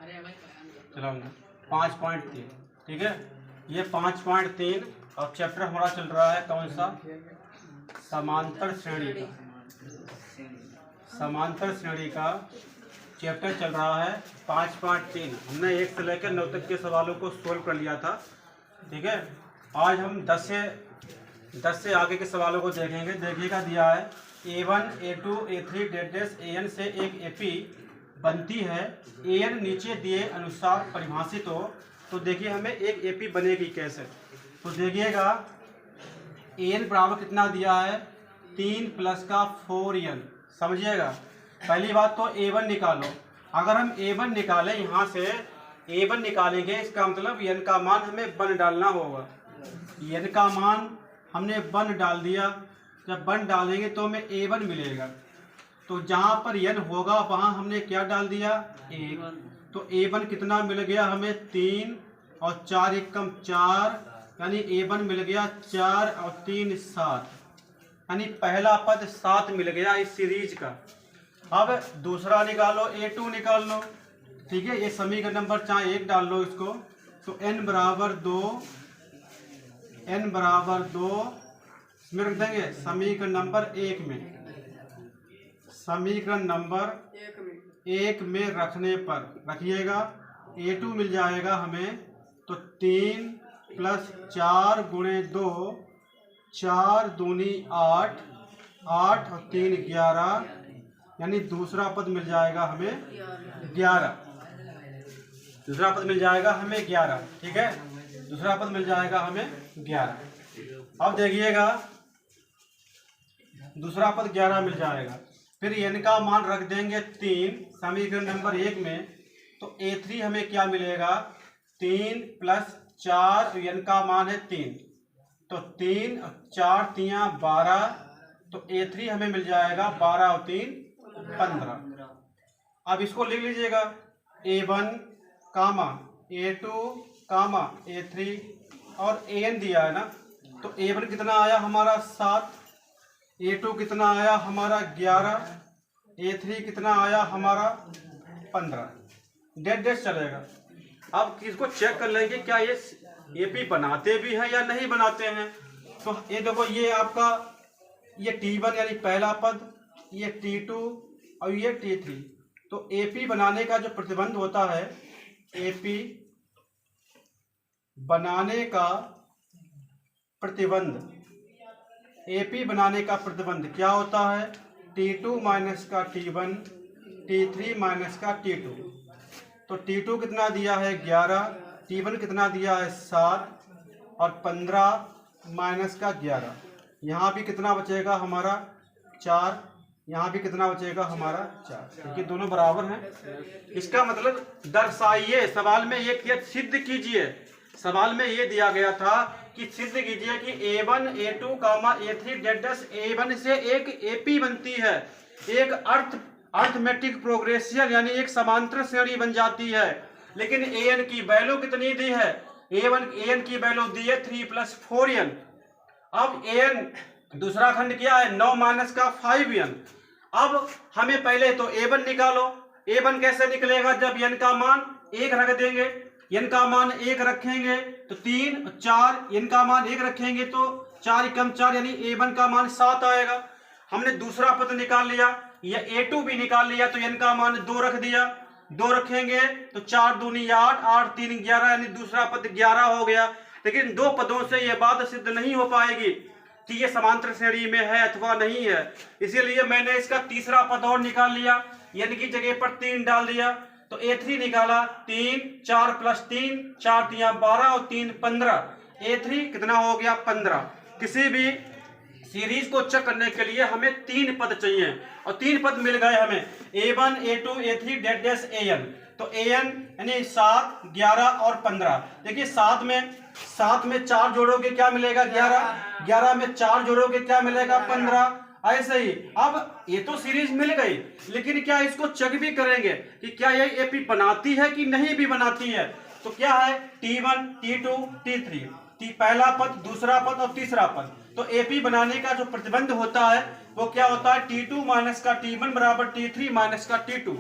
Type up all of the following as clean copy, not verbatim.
चलो 5.3, ठीक है। ये 5.3 और चैप्टर हमारा चल रहा है कौन सा? समांतर श्रेणी का। समांतर श्रेणी का चैप्टर चल रहा है 5.3। हमने 1 से लेकर 9 तक के सवालों को सोल्व कर लिया था, ठीक है। आज हम 10 से आगे के सवालों को देखेंगे। देखिएगा दिया है A1, A2, A3 dash AN से एक AP बनती है। AN नीचे दिए अनुसार परिभाषित हो, तो देखिए हमें एक AP बनेगी कैसे। तो देखिएगा AN बराबर कितना दिया है? 3 प्लस का 4N। समझिएगा, पहली बात तो A1 निकालो। अगर हम A1 निकालें, यहाँ से A1 निकालेंगे, इसका मतलब N का मान हमें 1 डालना होगा। N का मान हमने 1 डाल दिया। जब 1 डालेंगे तो हमें A1 मिलेगा। तो जहाँ पर N होगा वहाँ हमने क्या डाल दिया? 1। तो A1 कितना मिल गया हमें? 3 और 4 एक कम 4, यानी A1 मिल गया 4 और 3 7, यानी पहला पद 7 मिल गया इस सीरीज का। अब दूसरा निकालो, A2 निकाल लो, ठीक है। ये समीकरण नंबर चाहे 1 डाल लो इसको, तो n बराबर 2 इसमें रख देंगे समीकरण नंबर 1 में। समीकरण नंबर 1 में रखने पर रखिएगा A2 मिल जाएगा हमें, तो 3 प्लस 4 गुणे 2, 4 दूनी 8, 8 और 3 11, यानी दूसरा पद मिल जाएगा हमें 11। दूसरा पद मिल जाएगा हमें 11, ठीक है। दूसरा पद मिल जाएगा हमें 11। अब देखिएगा दूसरा पद 11 मिल जाएगा। फिर n का मान रख देंगे 3 समीकरण नंबर 1 में, तो A3 हमें क्या मिलेगा? 3 प्लस 4, n का मान है 3, तो 3 4 3 12, तो A3 हमें मिल जाएगा 12 और 3 15। अब इसको लिख लीजिएगा A1 कामा A2 कामा A3 और AN दिया है ना, तो A1 कितना आया हमारा 7, A2 कितना आया हमारा 11, A3 कितना आया हमारा 15। डेश चलेगा। अब इसको चेक कर लेंगे क्या ये AP बनाते भी हैं या नहीं बनाते हैं। तो ये देखो, ये आपका ये T1 यानी पहला पद, ये T2 और ये T3। तो AP बनाने का जो प्रतिबंध होता है, AP बनाने का प्रतिबंध, AP बनाने का प्रतिबंध क्या होता है? T2 माइनस का T1, T3 माइनस का T2। तो T2 कितना दिया है 11, T1 कितना दिया है 7 और 15 माइनस का 11। यहाँ भी कितना बचेगा हमारा 4, यहाँ भी कितना बचेगा हमारा 4, क्योंकि दोनों बराबर हैं। इसका मतलब दर्शाइए, सवाल में ये सिद्ध कीजिए। सवाल में ये दिया गया था कि सिद्ध कीजिए कि A1 A2 कामा A3 डेश A1 से एक AP बनती है, एक अर्थमेटिक प्रोग्रेसिव यानी एक समांतर श्रेणी बन जाती है। लेकिन AN की वैल्यू कितनी दी है? AN की वैल्यू दी है 3 प्लस 4N। अब AN दूसरा खंड क्या है? 9 माइनस का 5N। अब हमें पहले तो A1 निकालो। A1 कैसे निकलेगा? जब N का मान 1 रख देंगे, N का मान 1 रखेंगे तो 3 4, N का मान 1 रखेंगे तो 4 कम 4, यानी A1 का मान 7 आएगा। हमने दूसरा पद निकाल लिया, या A2 भी निकाल लिया, तो N का मान 2 रख दिया। 2 रखेंगे तो 4 दूनी 8, 8 3 11, यानी दूसरा पद 11 हो गया। लेकिन 2 पदों से यह बात सिद्ध नहीं हो पाएगी कि ये समांतर श्रेणी में है अथवा नहीं है। इसीलिए मैंने इसका तीसरा पद और निकाल लिया, N की जगह पर 3 डाल दिया, तो A3 निकाला 3, 4 प्लस 3, 4 3 12 और 3 15। A3 कितना हो गया? 15। किसी भी सीरीज को चेक करने के लिए हमें 3 पद चाहिए, और 3 पद मिल गए हमें, A1 A2 A3 dash AN। तो AN यानी 7 11 और 15। देखिए 7 में 4 जोड़ोगे क्या मिलेगा? 11। 11 में 4 जोड़ोगे क्या मिलेगा? 15। ऐसे ही अब ये तो सीरीज मिल गई, लेकिन क्या इसको चेक भी करेंगे कि क्या ये AP बनाती है कि नहीं भी बनाती है। तो क्या है? T1 T2 T3, पहला पद, दूसरा पद और तीसरा पद। तो AP बनाने का जो प्रतिबंध होता है वो क्या होता है? T2 माइनस का T1 बराबर T3 माइनस का T2।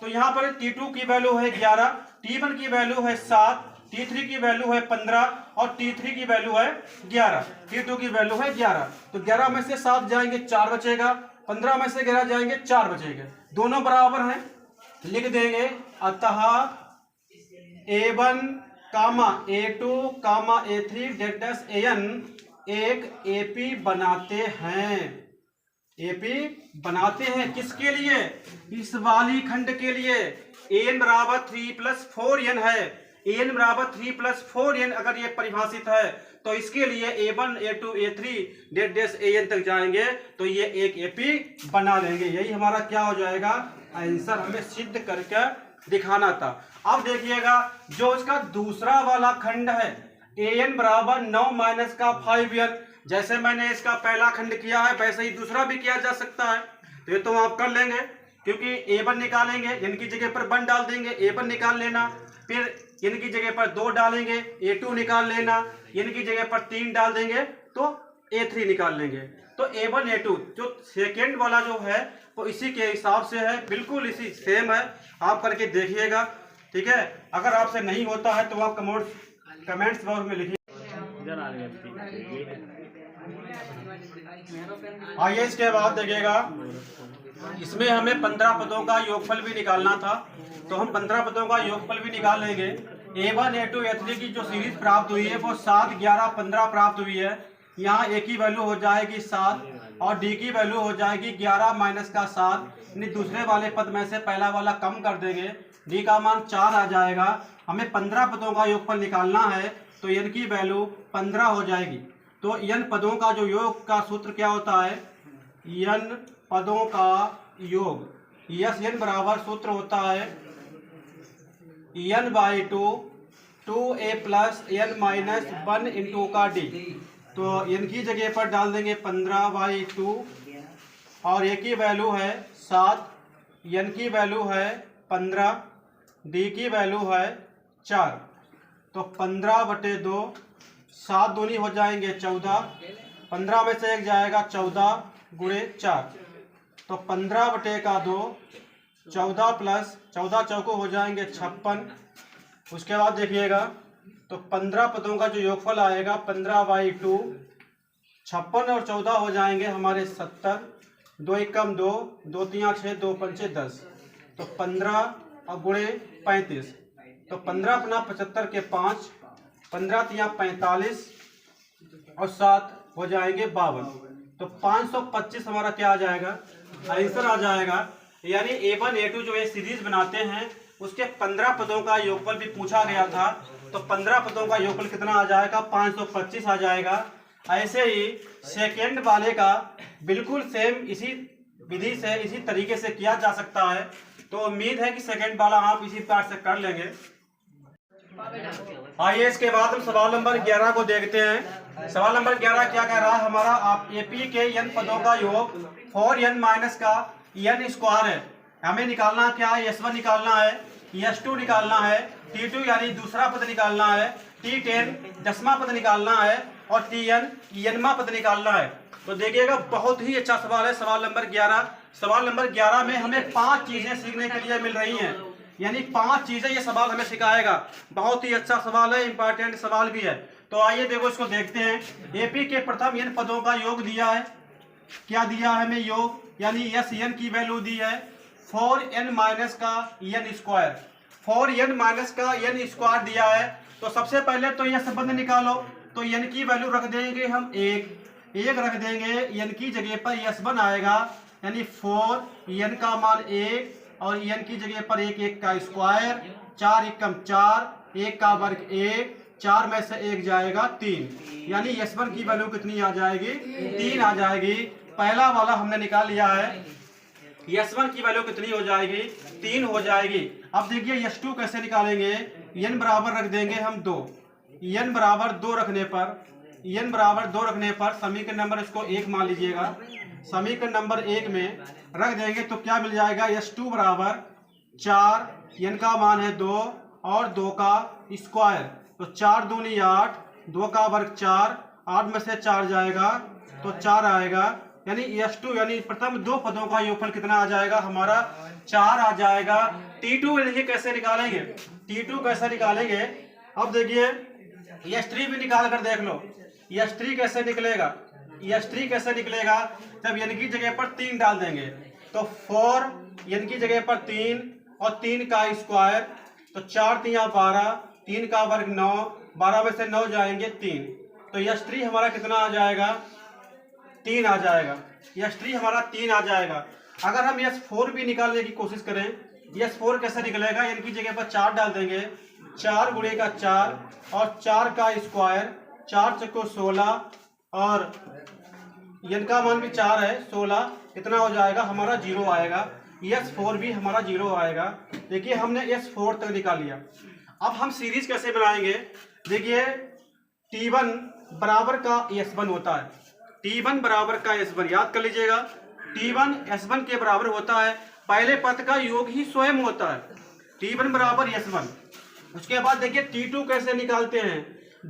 तो यहाँ पर T2 की वैल्यू है 11, T1 की वैल्यू है 7, T3 की वैल्यू है 15 और T3 की वैल्यू है 11, T2 की वैल्यू है 11। तो 11 में से 7 जाएंगे 4 बचेगा, 15 में से 11 जाएंगे 4 बचेगा, दोनों बराबर हैं, लिख देंगे। अतः A1 comma A2 comma A3 डेटस AN एक AP बनाते हैं। AP बनाते हैं किसके लिए? इस वाली खंड के लिए। AN बराबर 3 + 4n है, AN बराबर 3 + 4n अगर ये परिभाषित है तो इसके लिए A1 A2 A3 डेटस AN तक जाएंगे तो ये एक AP बना लेंगे। यही हमारा क्या हो जाएगा? आंसर हमें सिद्ध करके दिखाना था। अब देखिएगा जो इसका दूसरा वाला खंड है AN बराबर 9 - का 5n, जैसे मैंने इसका पहला खंड किया है वैसे ही दूसरा भी किया जा सकता है। तो ये तो आप कर लेंगे, क्योंकि A1 निकालेंगे n की जगह पर 1 डाल देंगे, A1 निकाल लेना, फिर n की जगह पर 2 डालेंगे, A2 निकाल लेना, n की जगह पर 3 डाल देंगे तो A3 निकाल लेंगे। तो A1 A2 जो सेकेंड वाला जो है वो इसी के हिसाब से है, बिल्कुल इसी सेम है, आप करके देखिएगा, ठीक है। अगर आपसे नहीं होता है तो आप कमेंट्स बॉक्स में लिखिए। आइए इसके बाद देखिएगा, इसमें हमें 15 पदों का योगफल भी निकालना था, तो हम 15 पदों का योगफल भी निकाल लेंगे। A1 A2 A3 की जो सीरीज प्राप्त हुई है वो 7 11 15 प्राप्त हुई है। यहाँ A की वैल्यू हो जाएगी 7 और D की वैल्यू हो जाएगी 11 - का 7, यानी दूसरे वाले पद में से पहला वाला कम कर देंगे, D का मान 4 आ जाएगा। हमें 15 पदों का योगफल निकालना है तो n की वैल्यू 15 हो जाएगी। तो n पदों का जो योग का सूत्र क्या होता है? n पदों का योग, n बराबर सूत्र होता है n/2 2a + n - 1 × का d। तो n की जगह पर डाल देंगे 15/2 और a की वैल्यू है 7, n की वैल्यू है 15, d की वैल्यू है 4। तो 15/2, 7 दूनी हो जाएंगे 14, 15 में से 1 जाएगा 14 × 4, तो 15/2, 14 + 14 चौको हो जाएंगे 56। उसके बाद देखिएगा तो 15 पदों का जो योगफल आएगा 15/2, 56 और 14 हो जाएंगे हमारे 70, 2 × 1 = 2, 2 × 3 = 6, 2 × 5 = 10, तो 15 × 35, तो 15 × 75 के 5, 15 × 3 = 45 और 7 हो जाएंगे 52, तो 525 हमारा क्या आ जाएगा? आंसर आ जाएगा। यानी A1 A2 जो ये सीरीज बनाते हैं उसके 15 पदों का योगफल भी पूछा गया था, तो 15 पदों का योगफल कितना आ जाएगा? 525 आ जाएगा। ऐसे ही सेकेंड वाले का बिल्कुल सेम इसी विधि से इसी तरीके से किया जा सकता है, तो उम्मीद है कि सेकेंड वाला आप इसी प्रकार से कर लेंगे। आइए इसके बाद हम सवाल नंबर 11 को देखते हैं। सवाल नंबर 11 क्या कह रहा है हमारा? आप AP के n पदों का योग 4n - का n² है, हमें निकालना क्या है? S1 निकालना है, S2 निकालना है, T2 यानी दूसरा पद निकालना है, T10 10वां पद निकालना है और Tn nवां पद निकालना है। तो देखिएगा बहुत ही अच्छा सवाल है सवाल नंबर 11। सवाल नंबर 11 में हमें 5 चीजें सीखने के लिए मिल रही हैं, यानी 5 चीजें ये सवाल हमें सिखाएगा। बहुत ही अच्छा सवाल है, इंपॉर्टेंट सवाल भी है। तो आइए देखो इसको देखते हैं। AP के प्रथम n पदों का योग दिया है, क्या दिया है हमें? योग, यानी SN की वैल्यू दी है 4n - का n², 4n - का n² दिया है। तो सबसे पहले तो यह संबंध निकालो, तो n की वैल्यू रख देंगे हम 1 रख देंगे, n की जगह पर S1 आएगा, यानी 4, n का मान 1 और n की जगह पर 1 1 का स्क्वायर, 4 × 1 = 4, 1 का वर्ग 1, 4 में से 1 जाएगा 3, यानी S1 की वैल्यू कितनी आ जाएगी? 3 आ जाएगी। पहला वाला हमने निकाल लिया है, S1 की वैल्यू कितनी हो जाएगी? 3 हो जाएगी। अब देखिए S2 कैसे निकालेंगे? n बराबर रख देंगे हम 2, n बराबर 2 रखने पर समीकरण नंबर इसको 1 मान लीजिएगा, समीकरण नंबर 1 में रख देंगे तो क्या मिल जाएगा? S2 बराबर 4, n का मान है 2 और 2 का स्क्वायर, तो 4 दूनी 8, 2 का वर्ग 4, 8 में से 4 जाएगा तो 4 आएगा, यानी S2 यानी प्रथम 2 पदों का योगफल कितना आ जाएगा हमारा? 4 आ जाएगा। T2 देखिए कैसे निकालेंगे, T2 कैसे निकालेंगे। अब देखिए S3 भी निकाल कर देख लो, S3 कैसे निकलेगा। S3 कैसे निकलेगा, जब n की जगह पर 3 डाल देंगे तो 4 n की जगह पर 3 और 3 का स्क्वायर, तो 4 3 12, 3 का वर्ग 9, 12 में से 9 जाएंगे 3, तो S3 हमारा कितना आ जाएगा, 3 आ जाएगा। S3 हमारा 3 आ जाएगा। अगर हम S4 भी निकालने की कोशिश करें, S4 कैसे निकलेगा, n की जगह पर 4 डाल देंगे, 4 गुणे का 4 और 4 का स्क्वायर, 4 चक्को 16 और n का मान भी 4 है 16, कितना हो जाएगा हमारा 0 आएगा। S4 भी हमारा 0 आएगा। देखिए हमने S4 तक निकाल लिया। अब हम सीरीज कैसे बनाएंगे, देखिए T1 बराबर का S1 होता है, T1 बराबर का S1 याद कर लीजिएगा, T1 S1 के बराबर होता है, पहले पद का योग ही स्वयं होता है, T1 बराबर S1। उसके बाद देखिए T2 कैसे निकालते हैं,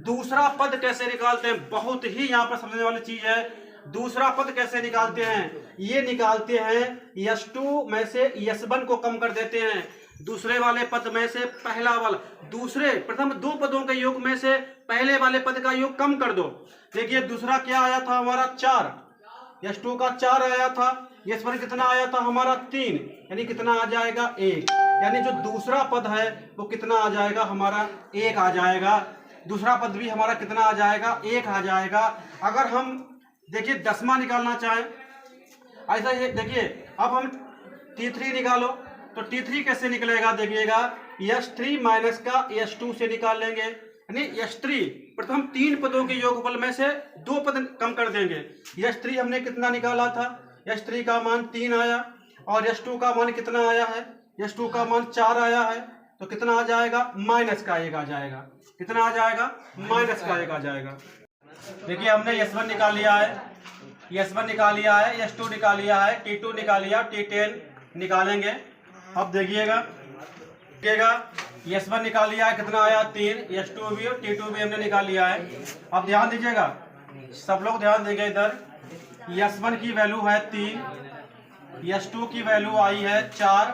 दूसरा पद कैसे निकालते हैं, बहुत ही यहाँ पर समझने वाली चीज है। दूसरा पद कैसे निकालते हैं, ये निकालते हैं S2 में से S1 को कम कर देते हैं, दूसरे वाले पद में से पहला वाला, दूसरे प्रथम दो पदों के योग में से पहले वाले पद का योग कम कर दो। देखिए दूसरा क्या आया था हमारा 4, S2 का 4 आया था, S1 कितना आया था हमारा 3, यानी कितना आ जाएगा 1, यानी जो दूसरा पद है वो कितना आ जाएगा हमारा 1 आ जाएगा। दूसरा पद भी हमारा कितना आ जाएगा, 1 आ जाएगा। अगर हम देखिए दसवां निकालना चाहें, ऐसा ही देखिए अब हम T3 निकालो, तो T3 कैसे निकलेगा, देखिएगा S3 माइनस का S2 से निकाल लेंगे, यानी S3 प्रथम 3 पदों के योगफल में से 2 पद कम कर देंगे। S3 हमने कितना निकाला था, S3 का मान 3 आया और S2 का मान कितना आया है, S2 का मान 4 आया है, तो कितना आ जाएगा, माइनस का 1 आ जाएगा। कितना आ जाएगा, माइनस का 1 आ जाएगा। देखिए हमने S1 निकाल लिया है, S1 निकाल लिया है, S2 निकाल लिया है, T2 निकाल लिया, T10 निकालेंगे। अब देखिएगा S1 निकाल लिया है, कितना आया 3, S2 भी और T2 भी हमने निकाल लिया है। अब ध्यान दीजिएगा, सब लोग ध्यान देंगे इधर, S1 की वैल्यू है 3, S2 की वैल्यू आई है 4,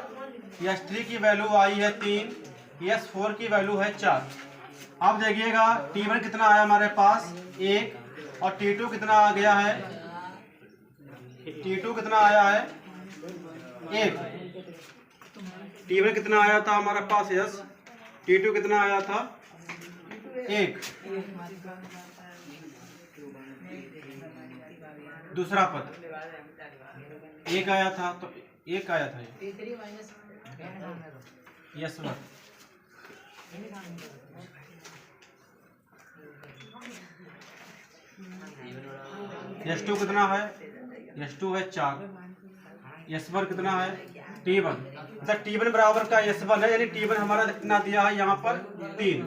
S3 की वैल्यू आई है 3, S4 की वैल्यू है 4। अब देखिएगा T1 कितना आया हमारे पास 1 और T2 कितना आ गया है, T2 कितना आया है 1, T1 कितना आया था हमारे पास यस, T2 कितना आया था 1, दूसरा पद 1 आया था, तो 1 आया था यस वन। S2 कितना है, S2 है 4, S1 कितना है T1, मतलब T1 बराबर का S1 है, यानी T1 हमारा कितना दिया है यहाँ पर 3,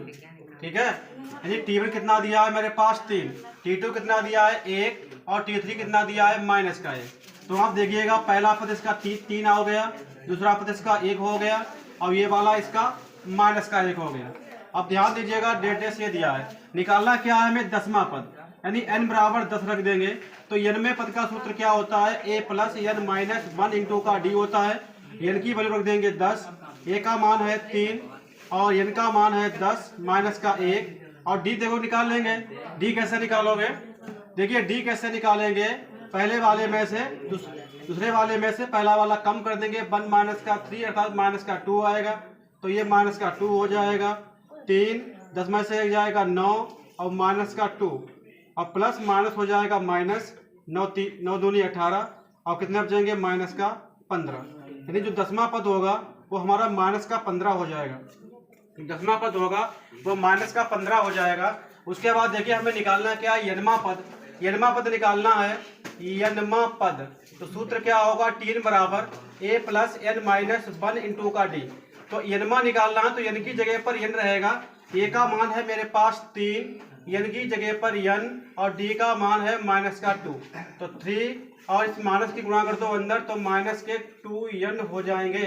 ठीक है, यानी T1 कितना दिया है मेरे पास 3, T2 कितना दिया है 1 और T3 कितना दिया है माइनस का 1। तो आप देखिएगा पहला पद इसका 3 हो गया, दूसरा पद इसका 1 हो गया और ये वाला इसका माइनस का 1 हो गया। अब ध्यान दीजिएगा डेटे से दिया है, निकालना क्या है हमें दसवां पद, यानी n बराबर 10 रख देंगे, तो n पद का सूत्र क्या होता है, a plus n minus 1 into का d होता है। n की वैल्यू रख देंगे 10, a का मान है 3 और n का मान है 10 माइनस का 1 और d देखो निकाल लेंगे। d कैसे निकालोगे, देखिए d कैसे निकालेंगे, पहले वाले में से दूसरे वाले में से पहला वाला कम कर देंगे, 1 माइनस का 3 अर्थात माइनस का 2 आएगा, तो ये माइनस का 2 हो जाएगा, 3 10 में से एक जाएगा 9 और माइनस का 2 और प्लस माइनस हो जाएगा माइनस 9 दूनी 18 और कितने बचेंगे माइनस का 15, यानी जो दसवां पद होगा वो हमारा माइनस का 15 हो जाएगा। दसवां पद होगा वो माइनस का 15 हो जाएगा। उसके बाद देखिए हमें निकालना क्या है, यनमा पद, यनमा पद निकालना है, यनमा पद। तो सूत्र क्या होगा, टी बराबर a plus n minus 1 into का डी। तो यनमा निकालना है तो n की जगह पर n रहेगा, a का मान है मेरे पास 3, n की जगह पर n और d का मान है माइनस का 2, तो 3 और इस माइनस की गुणा कर दो अंदर तो माइनस के 2n हो जाएंगे,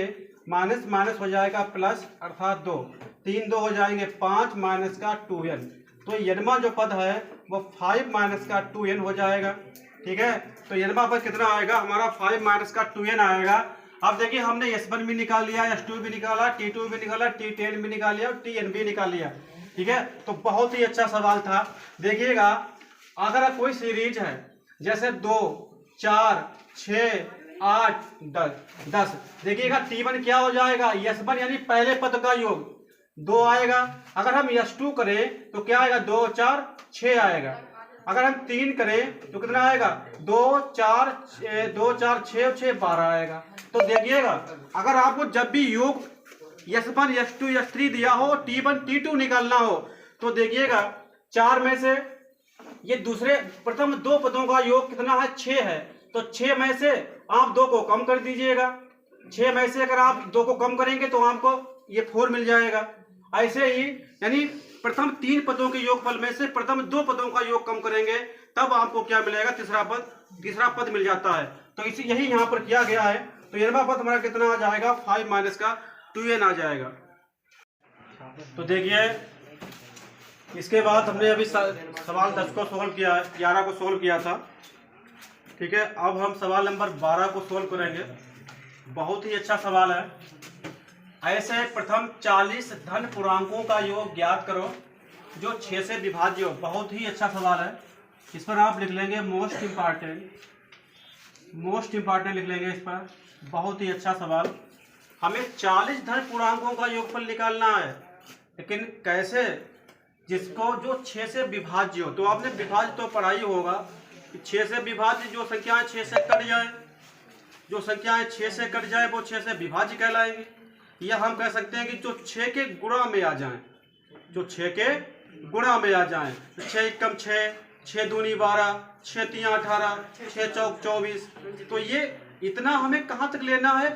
माइनस माइनस हो जाएगा प्लस अर्थात 2, 3 2 हो जाएंगे 5 माइनस का 2n। तो यनमा जो पद है वो 5 माइनस का 2n हो जाएगा, ठीक है। तो यनमा पद कितना आएगा हमारा 5 माइनस का 2n आएगा। अब देखिए हमने S1 भी निकाल लिया, S2 भी निकाला, T2 भी निकाला, T10 भी निकाल लिया और Tn भी निकाल लिया। ठीक है, तो बहुत ही अच्छा सवाल था। देखिएगा अगर कोई सीरीज है जैसे 2, 4, 6, 8, 10, देखिएगा T1 क्या हो जाएगा, S1 यानी पहले पद का योग 2 आएगा। अगर हम S2 करें तो क्या आएगा, 2, 4, 6 आएगा। अगर हम 3 करें तो कितना आएगा, 2, 4, 6, 12 आएगा। तो देखिएगा अगर आपको जब भी योग S1, S2, S3 दिया हो, T1, T2 निकालना हो, तो देखिएगा 4 में से ये दूसरे प्रथम 2 पदों का योग कितना है, 6 है। तो 6 में से आप 2 को कम कर दीजिएगा। 6 में से अगर आप 2 को कम करेंगे तो आपको ये 4 मिल जाएगा। ऐसे ही यानी प्रथम 3 पदों के योगफल में से प्रथम 2 पदों का योग कम करेंगे तब आपको क्या मिलेगा, तीसरा पद मिल जाता है। तो इसी यही यहाँ पर किया गया है। तो n पद हमारा कितना आ जाएगा, 5 माइनस का 2n आ जाएगा। तो देखिए इसके बाद हमने अभी सवाल 10 को सोल्व किया है, 11 को सोल्व किया था। ठीक है, अब हम सवाल नंबर 12 को सोल्व करेंगे। बहुत ही अच्छा सवाल है। ऐसे प्रथम 40 धन पूर्णांकों का योग ज्ञात करो जो 6 से विभाज्य हो। बहुत ही अच्छा सवाल है। इस पर आप लिख लेंगे मोस्ट इम्पॉर्टेंट लिख लेंगे इस पर। बहुत ही अच्छा सवाल। हमें 40 धन पूर्णांकों का योगफल निकालना है, लेकिन कैसे, जिसको जो 6 से विभाज्य हो। तो आपने विभाज्य तो पढ़ा ही होगा, 6 से विभाज्य जो संख्याएं 6 से कट जाए, जो संख्याएं 6 से कट जाए वो 6 से विभाज्य कहलाएंगे। या हम कह सकते हैं कि जो 6 के गुणा में आ जाएं, जो 6 के गुणा में आ जाएं। 6 एकम 6, 6 दूनी 12, 6 तीन 18, 6 चौक 24। तो ये इतना हमें कहाँ तक लेना है,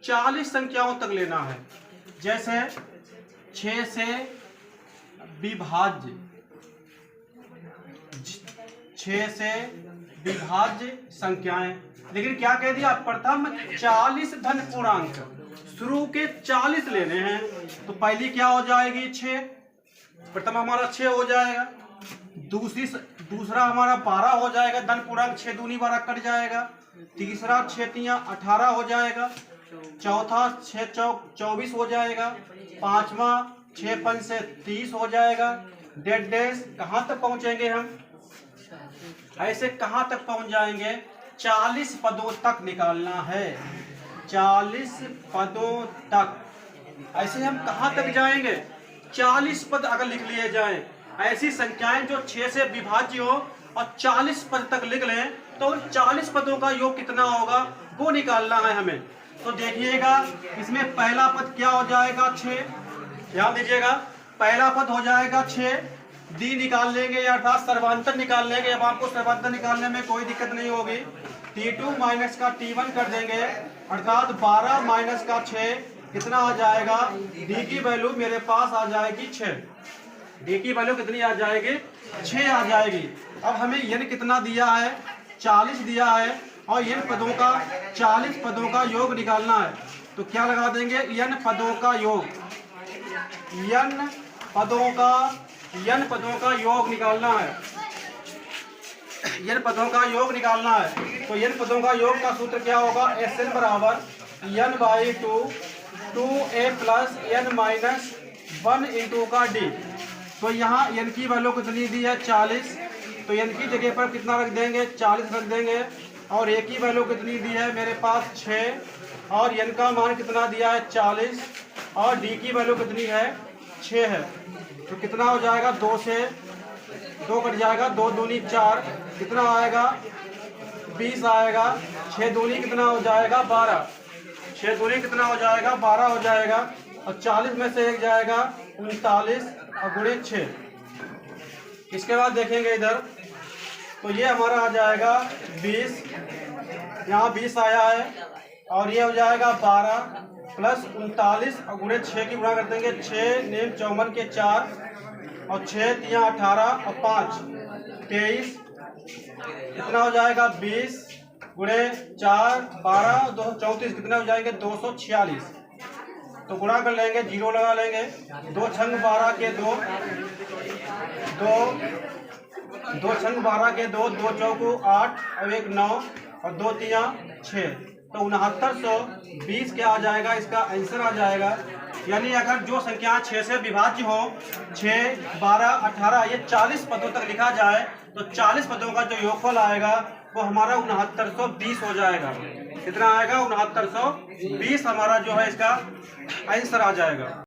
40 संख्याओं तक लेना है। जैसे 6 से विभाज्य, 6 से विभाज्य संख्याएं, लेकिन क्या कह दिया, प्रथम 40 धन पूर्णांक, शुरू के 40 लेने हैं। तो पहली क्या हो जाएगी, 6, प्रथम हमारा 6 हो जाएगा। दूसरा हमारा 12 हो जाएगा, धन पूर्णांक 6 दूनी 12 कट जाएगा। तीसरा 6 तिया 18 हो जाएगा। चौथा 6 चौक 24 हो जाएगा। पांचवा 6 पंच से 30 हो जाएगा। डेड डैश कहाँ तक पहुंचेंगे हम, ऐसे कहाँ तक पहुंच जाएंगे, 40 पदों तक निकालना है। 40 पदों तक, ऐसे हम कहाँ तक जाएंगे, 40 पद अगर लिख लिए जाएं, ऐसी संख्याएं जो 6 से विभाज्य हो और 40 पद तक लिख लें, तो उन 40 पदों का योग कितना होगा वो निकालना है हमें। तो देखिएगा इसमें पहला पद क्या हो जाएगा, 6। ध्यान दीजिएगा, पहला पद हो जाएगा 6। डी निकाल लेंगे अर्थात सर्वांतर निकाल लेंगे। अब आपको सर्वांतर निकालने में कोई दिक्कत नहीं होगी। T2 माइनस का T1 कर देंगे अर्थात 12 माइनस का 6 कितना आ जाएगा, डी की वैल्यू मेरे पास आ जाएगी 6। डी की वैल्यू कितनी आ जाएगी, 6 आ जाएगी। अब हमें n कितना दिया है, 40 दिया है और n पदों का 40 पदों का योग निकालना है। तो क्या लगा देंगे, n पदों का योग, n पदों का योग निकालना है। n पदों का योग निकालना है। तो n पदों का योग का सूत्र क्या होगा, Sn बराबर n/2 2a plus n minus 1 into का d। तो यहाँ n की वैल्यू कितनी दी है, 40। तो n की जगह पर कितना रख देंगे, 40 रख देंगे। और a की वैल्यू कितनी दी है मेरे पास, 6। और n का मान कितना दिया है, 40। और d की वैल्यू कितनी है, 6 है। तो कितना हो जाएगा, 2 से 2 कट जाएगा, 2 दूनी 4, कितना आएगा, 20 आएगा। 6 दूनी कितना हो जाएगा, 12। 6 दूनी कितना हो जाएगा, 12 हो जाएगा। और 40 में से 1 जाएगा 39 और गुणे 6। इसके बाद देखेंगे इधर, तो ये हमारा आ जाएगा 20, यहाँ 20 आया है। और ये हो जाएगा 12 प्लस 39 और गुणे 6 की गुणा कर देंगे। 6 नेम 54 के 4 और 6 तिया 18 और 5 23, कितना हो जाएगा, 20 गुणे 4 12 234, कितने हो जाएंगे, 246। तो गुणा कर लेंगे, 0 लगा लेंगे। 2 छंग 12 के 2, 2 छंग 12 के 2, 2 चौको 8 और 1 9 और 2 तिया 6। तो 6920 क्या आ जाएगा, इसका आंसर आ जाएगा। यानी अगर जो संख्या 6 से विभाज्य हो, 6, 12, 18 ये 40 पदों तक लिखा जाए तो 40 पदों का जो योगफल आएगा वो हमारा 6920 हो जाएगा। कितना आएगा, 6920 हमारा जो है इसका आंसर आ जाएगा।